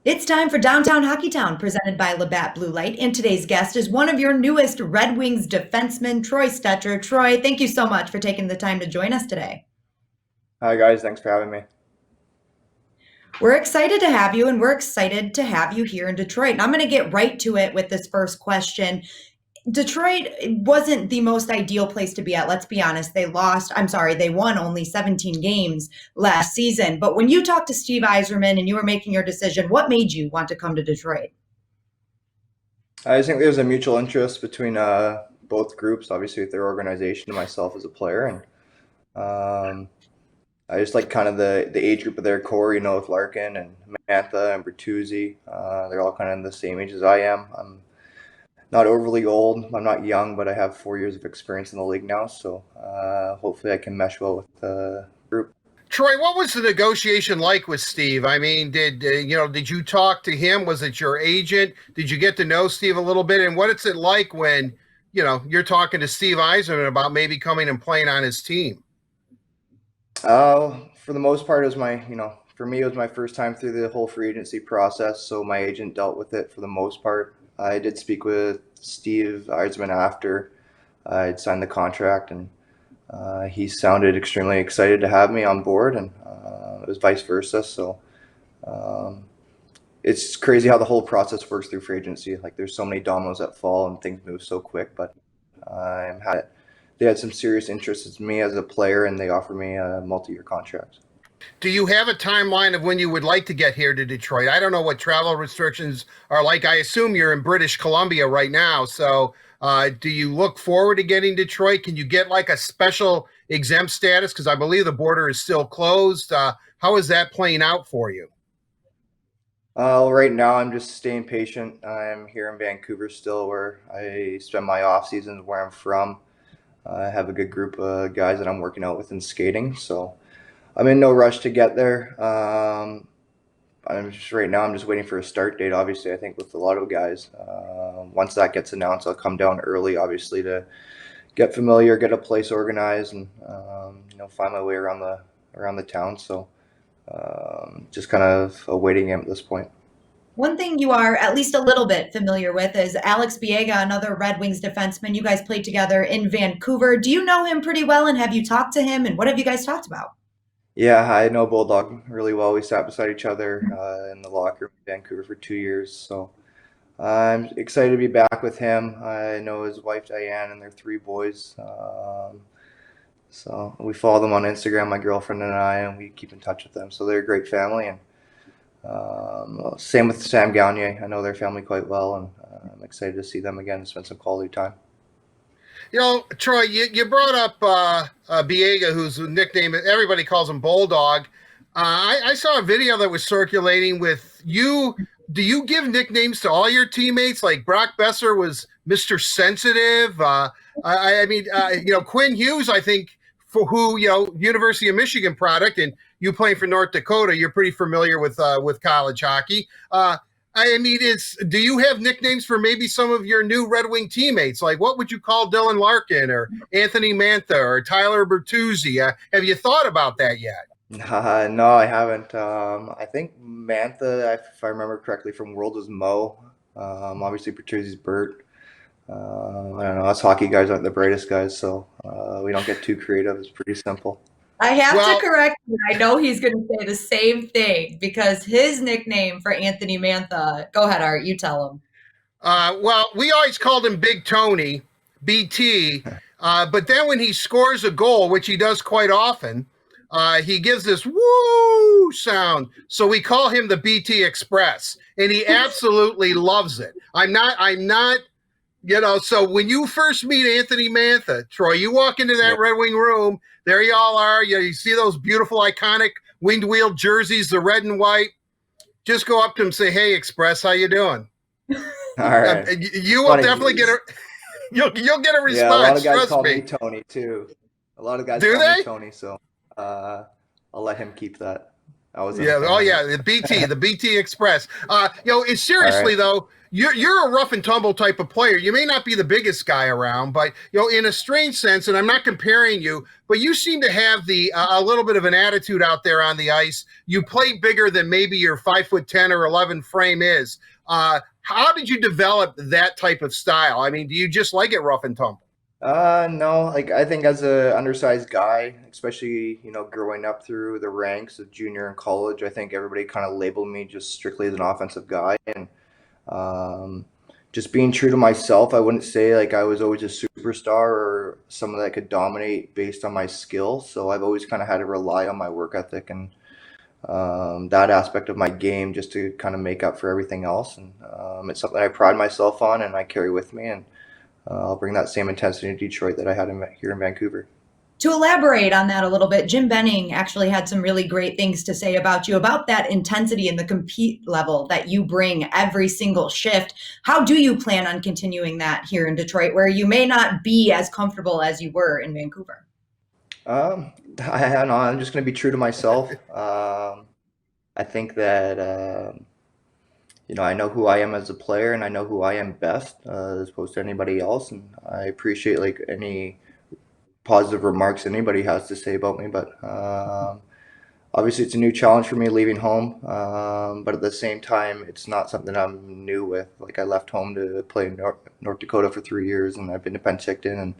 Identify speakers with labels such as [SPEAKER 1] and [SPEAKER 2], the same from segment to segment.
[SPEAKER 1] It's time for Downtown Hockeytown, presented by Labatt Blue Light. And today's guest is one of your newest Red Wings defensemen, Troy Stecher. Troy, thank you so much for taking the time to join us today.
[SPEAKER 2] Hi guys, thanks for having me.
[SPEAKER 1] We're excited to have you, and we're excited to have you here in Detroit. And I'm going to get right to it with this first question. Detroit wasn't the most ideal place to be at. Let's be honest. They won only 17 games last season. But when you talked to Steve Yzerman and you were making your decision, what made you want to come to Detroit?
[SPEAKER 2] I just think there's a mutual interest between both groups, obviously with their organization and myself as a player, and I just like kind of the age group of their core, with Larkin and Mantha and Bertuzzi. They're all kind of the same age as I am. I'm not overly old. I'm not young, but I have 4 years of experience in the league now, so hopefully I can mesh well with the group.
[SPEAKER 3] Troy, what was the negotiation like with Steve? I mean, did you talk to him? Was it your agent? Did you get to know Steve a little bit? And what is it like when, you're talking to Steve Yzerman about maybe coming and playing on his team?
[SPEAKER 2] For the most part, for me, it was my first time through the whole free agency process, so my agent dealt with it for the most part. I did speak with Steve Yzerman after I'd signed the contract, and he sounded extremely excited to have me on board, and it was vice versa. So it's crazy how the whole process works through free agency. Like, there's so many dominoes that fall, and things move so quick. But they had some serious interest in me as a player, and they offered me a multi-year contract.
[SPEAKER 3] Do you have a timeline of when you would like to get here to Detroit? I don't know what travel restrictions are like. I assume you're in British Columbia right now. So do you look forward to getting Detroit? Can you get like a special exempt status? Because I believe the border is still closed. How is that playing out for you?
[SPEAKER 2] Right now, I'm just staying patient. I'm here in Vancouver still, where I spend my off seasons, where I'm from. I have a good group of guys that I'm working out with in skating, so I'm in no rush to get there. Right now, I'm just waiting for a start date. Obviously, I think with a lot of guys, once that gets announced, I'll come down early, obviously, to get familiar, get a place organized, and find my way around the town. So just kind of a waiting game at this point.
[SPEAKER 1] One thing you are at least a little bit familiar with is Alex Biega, another Red Wings defenseman. You guys played together in Vancouver. Do you know him pretty well, and have you talked to him, and what have you guys talked about?
[SPEAKER 2] Yeah, I know Bulldog really well. We sat beside each other in the locker room in Vancouver for 2 years. So I'm excited to be back with him. I know his wife Diane and their three boys. So we follow them on Instagram, my girlfriend and I, and we keep in touch with them. So they're a great family. And same with Sam Gagner. I know their family quite well, and I'm excited to see them again and spend some quality time.
[SPEAKER 3] Troy, you brought up Biega, whose nickname, everybody calls him Bulldog. I saw a video that was circulating with you. Do you give nicknames to all your teammates? Like Brock Besser was Mr. Sensitive. Quinn Hughes, I think, for who, University of Michigan product, and you playing for North Dakota, you're pretty familiar with college hockey. Do you have nicknames for maybe some of your new Red Wing teammates? Like, what would you call Dylan Larkin or Anthony Mantha or Tyler Bertuzzi? Have you thought about that yet?
[SPEAKER 2] No, I haven't. I think Mantha, if I remember correctly from World, was Mo. Obviously, Bertuzzi's Bert. I don't know. Us hockey guys aren't the brightest guys, so we don't get too creative. It's pretty simple.
[SPEAKER 1] I have to correct you. I know he's going to say the same thing because his nickname for Anthony Mantha, go ahead, Art, you tell him.
[SPEAKER 3] We always called him Big Tony, BT. But then when he scores a goal, which he does quite often, he gives this woo sound. So we call him the BT Express, and he absolutely loves it. I'm not, so when you first meet Anthony Mantha, Troy, you walk into that Red Wing room, there you all are. You see those beautiful, iconic winged wheel jerseys, the red and white. Just go up to him and say, "Hey, Express, how you doing?"
[SPEAKER 2] All right.
[SPEAKER 3] You will definitely get a you'll get a response.
[SPEAKER 2] Yeah, a lot of guys
[SPEAKER 3] trust
[SPEAKER 2] call
[SPEAKER 3] me.
[SPEAKER 2] me Tony too. A lot of guys
[SPEAKER 3] Do
[SPEAKER 2] call
[SPEAKER 3] they?
[SPEAKER 2] me Tony, so I'll let him keep that. I was
[SPEAKER 3] Yeah. Oh, yeah. The BT Express. Seriously
[SPEAKER 2] right.
[SPEAKER 3] though, you're a rough and tumble type of player. You may not be the biggest guy around, but in a strange sense, and I'm not comparing you, but you seem to have a little bit of an attitude out there on the ice. You play bigger than maybe your 5'10" or 11 frame is. How did you develop that type of style? I mean, do you just like it rough and tumble?
[SPEAKER 2] No, like I think as a undersized guy, especially, growing up through the ranks of junior and college, I think everybody kind of labeled me just strictly as an offensive guy. And um, just being true to myself, I wouldn't say like I was always a superstar or someone that could dominate based on my skill. So I've always kind of had to rely on my work ethic and that aspect of my game just to kind of make up for everything else. And it's something I pride myself on and I carry with me. And I'll bring that same intensity to Detroit that I had here in Vancouver.
[SPEAKER 1] To elaborate on that a little bit, Jim Benning actually had some really great things to say about you, about that intensity and the compete level that you bring every single shift. How do you plan on continuing that here in Detroit, where you may not be as comfortable as you were in Vancouver?
[SPEAKER 2] I'm just going to be true to myself. I think that I know who I am as a player, and I know who I am best as opposed to anybody else. And I appreciate like any positive remarks anybody has to say about me. But obviously, it's a new challenge for me leaving home. But at the same time, it's not something I'm new with. Like I left home to play in North Dakota for 3 years, and I've been to Penticton, and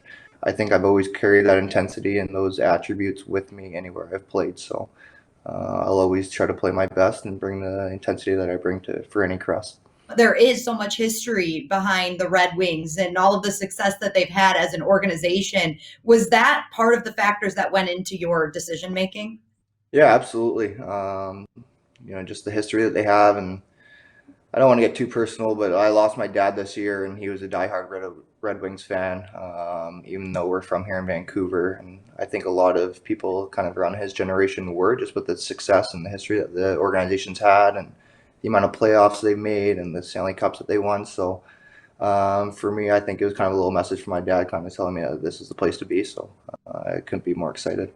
[SPEAKER 2] I think I've always carried that intensity and those attributes with me anywhere I've played. So I'll always try to play my best and bring the intensity that I bring to for any crest.
[SPEAKER 1] There is so much history behind the Red Wings and all of the success that they've had as an organization. Was that part of the factors that went into your decision making?
[SPEAKER 2] Yeah, absolutely. Just the history that they have, and I don't want to get too personal, but I lost my dad this year, and he was a diehard Red Wings fan. Even though we're from here in Vancouver, and I think a lot of people kind of around his generation were, just with the success and the history that the organization's had, and the amount of playoffs they made, and the Stanley Cups that they won. So for me, I think it was kind of a little message from my dad, kind of telling me that this is the place to be. So I couldn't be more excited.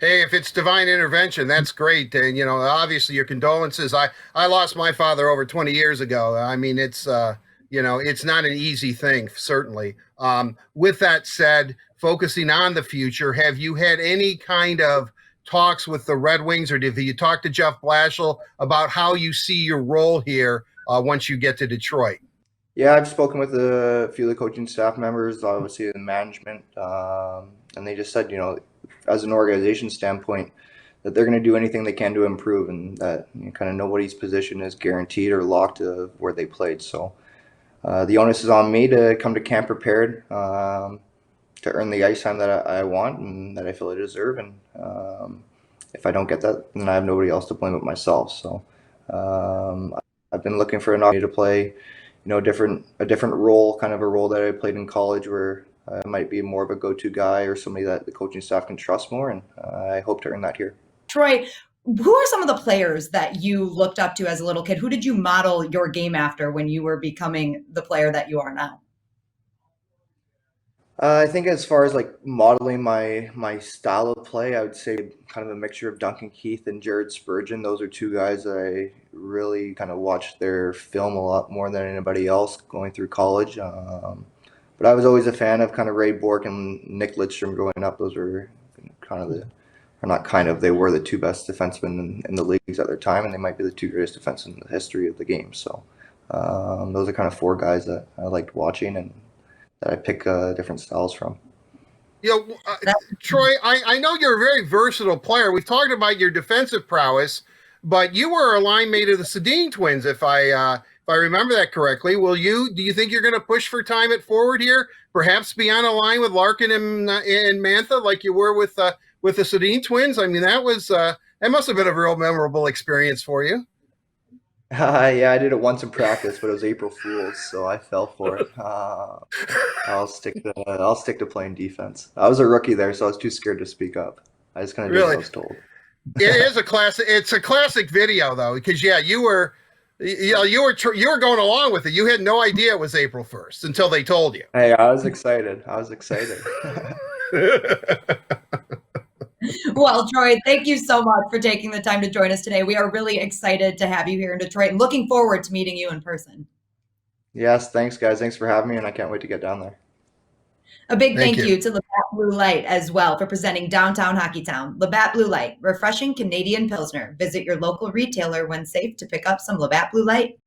[SPEAKER 3] Hey, if it's divine intervention, that's great. And, obviously your condolences. I lost my father over 20 years ago. I mean, it's not an easy thing, certainly. With that said, focusing on the future, have you had any kind of talks with the Red Wings, or did you talk to Jeff Blashill about how you see your role here once you get to Detroit?
[SPEAKER 2] Yeah, I've spoken with a few of the coaching staff members, obviously the management, and they just said, as an organization standpoint, that they're going to do anything they can to improve, and that kind of nobody's position is guaranteed or locked to where they played. So the onus is on me to come to camp prepared to earn the ice time that I want and that I feel I deserve. And if I don't get that, then I have nobody else to blame but myself. So I've been looking for an opportunity to play, a different role, kind of a role that I played in college, where I might be more of a go-to guy or somebody that the coaching staff can trust more, and I hope to earn that here.
[SPEAKER 1] Troy, who are some of the players that you looked up to as a little kid? Who did you model your game after when you were becoming the player that you are now?
[SPEAKER 2] I think as far as like modeling my style of play, I would say kind of a mixture of Duncan Keith and Jared Spurgeon. Those are two guys that I really kind of watched their film a lot more than anybody else going through college. But I was always a fan of kind of Ray Bork and Nick Lidstrom growing up. Those were kind of they were the two best defensemen in the leagues at their time, and they might be the two greatest defensemen in the history of the game. So those are kind of four guys that I liked watching and that I pick different styles from.
[SPEAKER 3] Troy, I know you're a very versatile player. We've talked about your defensive prowess, but you were a line mate of the Sedin twins, if I remember that correctly. Do you think you're going to push for time at forward here? Perhaps be on a line with Larkin and Mantha like you were with the Sedin twins? I mean, that must have been a real memorable experience for you.
[SPEAKER 2] Yeah, I did it once in practice, but it was April Fool's, so I fell for it. I'll stick to playing defense. I was a rookie there, so I was too scared to speak up. I just kind of did what I was told.
[SPEAKER 3] It is a classic. It's a classic video though, because you were going along with it. You had no idea it was April 1st until they told you.
[SPEAKER 2] Hey, I was excited.
[SPEAKER 1] Well, Troy, thank you so much for taking the time to join us today. We are really excited to have you here in Detroit and looking forward to meeting you in person.
[SPEAKER 2] Yes, thanks, guys. Thanks for having me, and I can't wait to get down there.
[SPEAKER 1] A big
[SPEAKER 3] Thank
[SPEAKER 1] thank
[SPEAKER 3] you.
[SPEAKER 1] you to Labatt Blue Light as well for presenting Downtown Hockeytown. Labatt Blue Light, refreshing Canadian Pilsner. Visit your local retailer when safe to pick up some Labatt Blue Light.